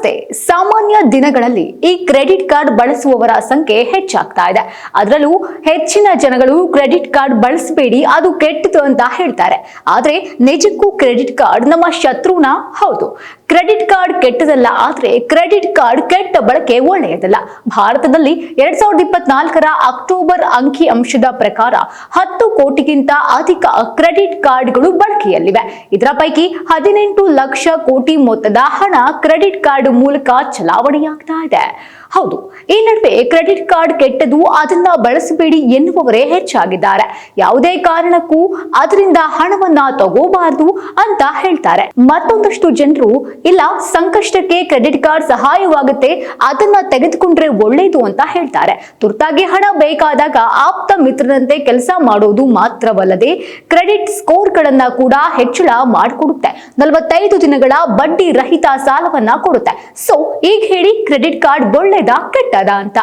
ನಮಸ್ತೆ. ಸಾಮಾನ್ಯ ದಿನಗಳಲ್ಲಿ ಈ ಕ್ರೆಡಿಟ್ ಕಾರ್ಡ್ ಬಳಸುವವರ ಸಂಖ್ಯೆ ಹೆಚ್ಚಾಗ್ತಾ ಇದೆ. ಅದರಲ್ಲೂ ಹೆಚ್ಚಿನ ಜನಗಳು ಕ್ರೆಡಿಟ್ ಕಾರ್ಡ್ ಬಳಸಬೇಡಿ, ಅದು ಕೆಟ್ಟದು ಅಂತ ಹೇಳ್ತಾರೆ. ಆದ್ರೆ ನಿಜಕ್ಕೂ ಕ್ರೆಡಿಟ್ ಕಾರ್ಡ್ ನಮ್ಮ ಶತ್ರುನಾ? ಹೌದು, ಕ್ರೆಡಿಟ್ ಕಾರ್ಡ್ ಕೆಟ್ಟದಲ್ಲ, ಆದ್ರೆ ಕ್ರೆಡಿಟ್ ಕಾರ್ಡ್ ಕೆಟ್ಟ ಬಳಕೆ ಒಳ್ಳೆಯದಲ್ಲ. ಭಾರತದಲ್ಲಿ 2024ರ ಅಕ್ಟೋಬರ್ ಅಂಕಿ ಅಂಶದ ಪ್ರಕಾರ 10 ಕೋಟಿಗಿಂತ ಅಧಿಕ ಕ್ರೆಡಿಟ್ ಕಾರ್ಡ್ಗಳು ಬಳಕೆಯಲ್ಲಿವೆ. ಇದರ ಪೈಕಿ 18 ಲಕ್ಷ ಕೋಟಿ ಮೊತ್ತದ ಹಣ ಕ್ರೆಡಿಟ್ ಕಾರ್ಡ್ ಮೂಲಕ ಚಲಾವಣೆಯಾಗ್ತಾ ಇದೆ. ಹೌದು, ಈ ನಡುವೆ ಕ್ರೆಡಿಟ್ ಕಾರ್ಡ್ ಕೆಟ್ಟದು, ಅದನ್ನ ಬಳಸಬೇಡಿ ಎನ್ನುವವರೇ ಹೆಚ್ಚಾಗಿದ್ದಾರೆ. ಯಾವುದೇ ಕಾರಣಕ್ಕೂ ಅದರಿಂದ ಹಣವನ್ನ ತಗೋಬಾರದು ಅಂತ ಹೇಳ್ತಾರೆ. ಮತ್ತೊಂದಷ್ಟು ಜನರು ಇಲ್ಲ, ಸಂಕಷ್ಟಕ್ಕೆ ಕ್ರೆಡಿಟ್ ಕಾರ್ಡ್ ಸಹಾಯವಾಗುತ್ತೆ, ಅದನ್ನ ತೆಗೆದುಕೊಂಡ್ರೆ ಒಳ್ಳೇದು ಅಂತ ಹೇಳ್ತಾರೆ. ತುರ್ತಾಗಿ ಹಣ ಬೇಕಾದಾಗ ಆಪ್ತ ಮಿತ್ರರಂತೆ ಕೆಲಸ ಮಾಡೋದು ಮಾತ್ರವಲ್ಲದೆ ಕ್ರೆಡಿಟ್ ಸ್ಕೋರ್ ಗಳನ್ನ ಕೂಡ ಹೆಚ್ಚಳ ಮಾಡಿಕೊಡುತ್ತೆ. 45 ದಿನಗಳ ಬಡ್ಡಿ ರಹಿತ ಸಾಲವನ್ನ ಕೊಡುತ್ತೆ. ಸೊ ಈಗ ಹೇಳಿ, ಕ್ರೆಡಿಟ್ ಕಾರ್ಡ್ ಒಳ್ಳೆದಾ ಕೆಟ್ಟದಾ ಅಂತ?